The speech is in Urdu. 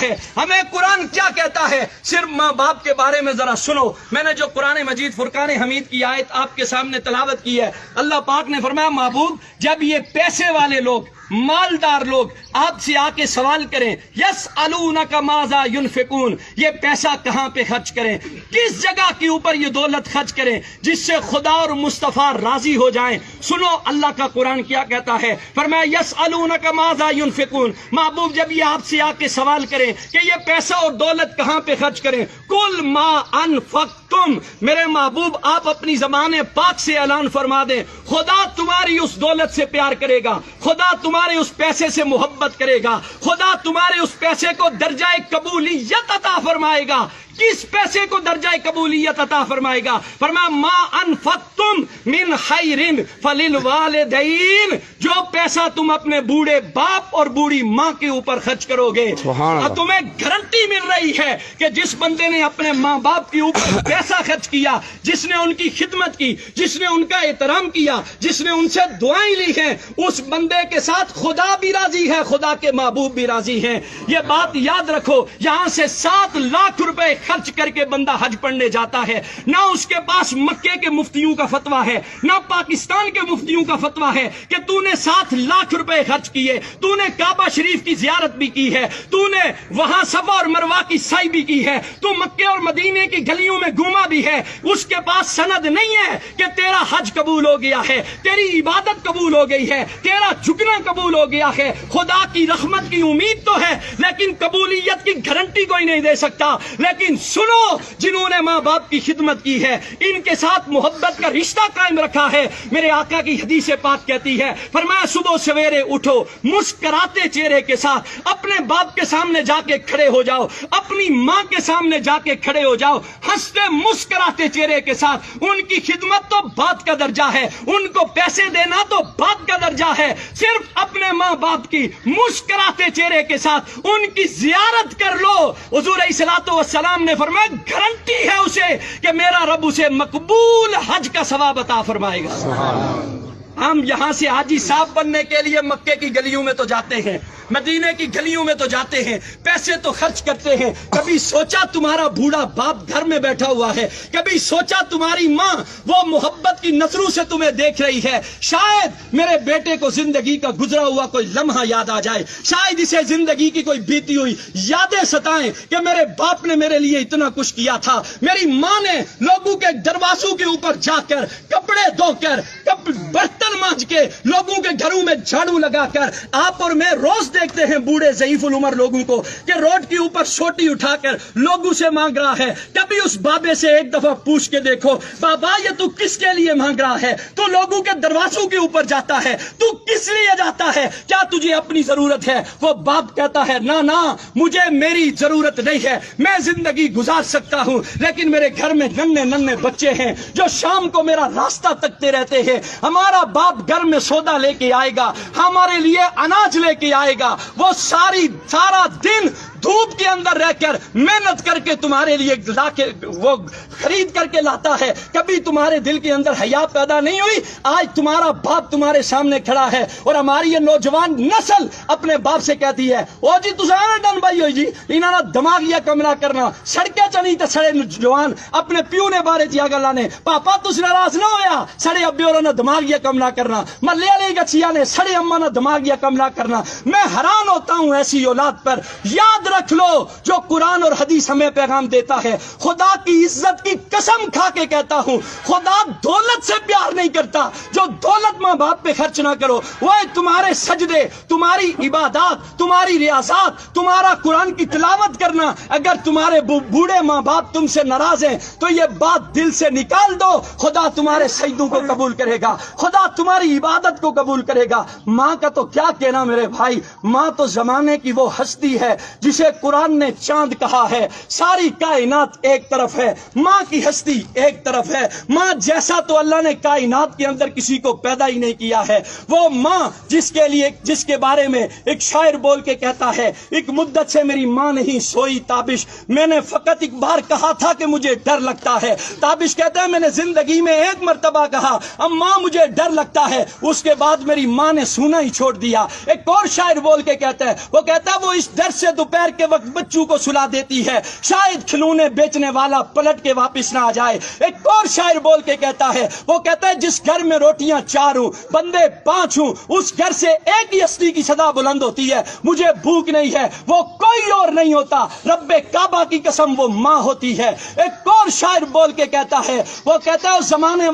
ہے. ہمیں قرآن کیا کہتا ہے؟ صرف ماں باپ کے بارے میں ذرا سنو. میں نے جو قرآن مجید فرقان حمید کی آیت آپ کے سامنے تلاوت کی ہے، اللہ پاک نے فرمایا محبوب جب یہ پیسے والے لوگ، مالدار لوگ آپ سے آ کے سوال کریں یسألونک ماذا ينفقون، یہ پیسہ کہاں پہ خرچ کریں، کس جگہ کے اوپر یہ دولت خرچ کریں جس سے خدا اور مصطفیٰ راضی ہو جائیں. سنو اللہ کا قرآن کیا کہتا ہے، فرمایا یسألونک ماذا ينفقون. محبوب جب یہ آپ سے آ کے سوال کریں کہ یہ پیسہ اور دولت کہاں پہ خرچ کریں، قل ما انفقتم، میرے محبوب آپ اپنی زبان پاک سے اعلان فرما دیں خدا تمہاری اس دولت سے پیار کرے گا، خدا تمہارے اس پیسے سے محبت کرے گا، خدا تمہارے اس پیسے کو درجہ قبولیت عطا فرمائے گا. کس پیسے کو درجہ قبولیت عطا فرمائے گا؟ فرمایا ما انفقتم من خیر فللوالدین، جو پیسہ تم اپنے بوڑھے باپ اور بوڑھی ماں کے اوپر خرچ کرو گے، اور تمہیں گارنٹی مل رہی ہے کہ جس بندے نے اپنے ماں باپ کے اوپر پیسہ خرچ کیا، جس نے ان کی خدمت کی، جس نے ان کا احترام کیا، جس نے ان سے دعائیں لی ہیں، اس بندے کے ساتھ خدا بھی راضی ہے، خدا کے محبوب بھی راضی ہیں. یہ بات یاد رکھو. یہاں سے 7 لاکھ روپے خرچ کر کے بندہ حج پڑھنے جاتا ہے، نہ اس کے پاس مکے کے مفتیوں کا فتویٰ ہے، نہ پاکستان کے مفتیوں کا فتویٰ ہے کہ تو نے 7 لاکھ روپے خرچ کیے، تو نے کعبہ شریف کی زیارت بھی کی ہے، تو نے وہاں صفا اور مروہ کی سعی بھی کی ہے، تو مکے اور مدینے کی گلیوں میں گھوما بھی ہے. اس کے پاس سند نہیں ہے کہ تیرا حج قبول ہو گیا ہے، تیری عبادت قبول ہو گئی ہے، تیرا جھکنا قبول ہو گیا ہے. خدا کی رحمت کی امید تو ہے لیکن قبولیت کی گارنٹی کوئی نہیں دے سکتا. لیکن سنو، جنہوں نے ماں باپ کی خدمت کی ہے، ان کے ساتھ محبت کا رشتہ قائم رکھا ہے. میرے آقا کی حدیث پاک کہتی ہے، فرمایا صبح سویرے اٹھو، مسکراتے چہرے کے ساتھ اپنے باپ کے سامنے جا کے کھڑے ہو جاؤ، اپنی ماں کے سامنے جا کے کھڑے ہو جاؤ، ہنستے مسکراتے چہرے کے ساتھ. ان کی خدمت تو بات کا درجہ ہے، ان کو پیسے دینا تو بات کا درجہ ہے. صرف اپنے ماں باپ کی مسکراتے چہرے کے ساتھ ان کی زیارت کر لو. حضور علیہ الصلوۃ والسلام نے فرمایا گارنٹی ہے اسے کہ میرا رب اسے مقبول حج کا ثواب عطا فرمائے گا. ہم یہاں سے حاجی صاحب بننے کے لیے مکے کی گلیوں میں تو جاتے ہیں، مدینے کی گلیوں میں تو جاتے ہیں، پیسے تو خرچ کرتے ہیں. کبھی سوچا تمہارا بوڑھا باپ گھر میں بیٹھا ہوا ہے، کبھی سوچا تمہاری ماں وہ محبت کی نظروں سے تمہیں دیکھ رہی ہے. شاید میرے بیٹے کو زندگی کا گزرا ہوا کوئی لمحہ یاد آ جائے، شاید اسے زندگی کی کوئی بیتی ہوئی یادیں ستائیں کہ میرے باپ نے میرے لیے اتنا کچھ کیا تھا، میری ماں نے لوگوں کے دروازوں کے اوپر جا کر کپڑے دھو کر برتن مانج کے لوگوں کے گھروں میں جھاڑو لگا کر. آپ اور میں روز دیکھتے ہیں بوڑھے ضعیف العمر لوگوں کو کہ روڈ کے اوپر سوٹی اٹھا کر لوگوں سے مانگ رہا ہے. کبھی اس بابے سے ایک دفعہ پوچھ کے دیکھو، بابا یہ تو کس کے لیے مانگ رہا ہے؟ تو لوگوں کے دروازوں کے اوپر جاتا ہے، تو کس لیے جاتا ہے؟ کیا تجھے اپنی ضرورت ہے؟ وہ باپ کہتا ہے نہ مجھے میری ضرورت نہیں ہے، میں زندگی گزار سکتا ہوں، لیکن میرے گھر میں ننھے بچے ہیں جو شام کو میرا راستہ تکتے رہتے ہیں. ہمارا باپ گھر میں سودا لے کے آئے گا، ہمارے لیے اناج لے کے آئے گا، وہ سارا دن دھوپ کے اندر رہ کر محنت کر کے تمہارے لیے لا کے وہ خرید کر کے لاتا ہے. کبھی تمہارے دل کے اندر حیا پیدا نہیں ہوئی؟ آج تمہارا باپ تمہارے سامنے کھڑا ہے اور ہماری یہ نوجوان نسل اپنے باپ سے کہتی ہے او جی تساں ڈن بھائی ہوئی جی انہاں دا دماغ یا کملا کرنا سڑکیں چنی تے سڑے جوان اپنے پیو نے بارے چیا گلاں نے پاپا تس ناراض نہ ہویا سڑے ابے اور نہ دماغ یا کملا کرنا محلے والے گچیا نے سڑے اما نہ دماغ یا کملا کرنا. میں حیران ہوتا ہوں ایسی اولاد پر. یاد رکھ لو جو قرآن اور حدیث ہمیں پیغام دیتا ہے، خدا کی عزت کی قسم کھا کے کہتا ہوں خدا دولت سے پیار نہیں کرتا. جو دولت ماں باپ پہ خرچ نہ کرو، وہ تمہارے سجدے، تمہاری عبادات، تمہاری ریاضات، تمہارا قرآن کی تلاوت کرنا، اگر تمہارے بوڑھے ماں باپ تم سے ناراض ہیں تو یہ بات دل سے نکال دو. خدا تمہارے سجدوں کو قبول کرے گا، خدا تمہاری عبادت کو قبول کرے گا. ماں کا تو کیا کہنا میرے بھائی، ماں تو زمانے کی وہ ہستی ہے جسے قرآن نے چاند کہا ہے. ساری کائنات ایک طرف ہے، ماں کی ہستی ایک طرف ہے. ماں جیسا تو اللہ نے کائنات کے اندر کسی کو پیدا ہی نہیں کیا ہے. وہ ماں جس کے بارے میں ایک شاعر بول کے کہتا ہے ایک مدت سے میری ماں نہیں سوئی تابش، میں نے فقط ایک بار کہا تھا کہ مجھے ڈر لگتا ہے. تابش کہتا ہے میں نے زندگی میں ایک مرتبہ کہا اماں مجھے ڈر لگتا ہے، اس کے بعد میری ماں نے سونا ہی چھوڑ دیا. ایک اور شاعر بول کے کہتا ہے، وہ کہتا ہے وہ اس ڈر سے دوپہر کے وقت بچوں کو سلا دیتی ہے شاید کھلونے بیچنے والا پلٹ کے واپس نہ آ جائے۔ ایک اور شاعر بول کے کہتا ہے، وہ کہتا ہے جس گھر میں روٹیاں 4 ہوں بندے 5 ہوں اس گھر سے ایک ہی ہستی کی صدا بلند ہوتی ہے، مجھے بھوک نہیں ہے، وہ کوئی اور نہیں ہوتا، رب کعبہ کی قسم وہ ماں ہوتی ہے۔ ایک اور شاعر بول کے کہتا ہے، وہ کہتا ہے اس زمانے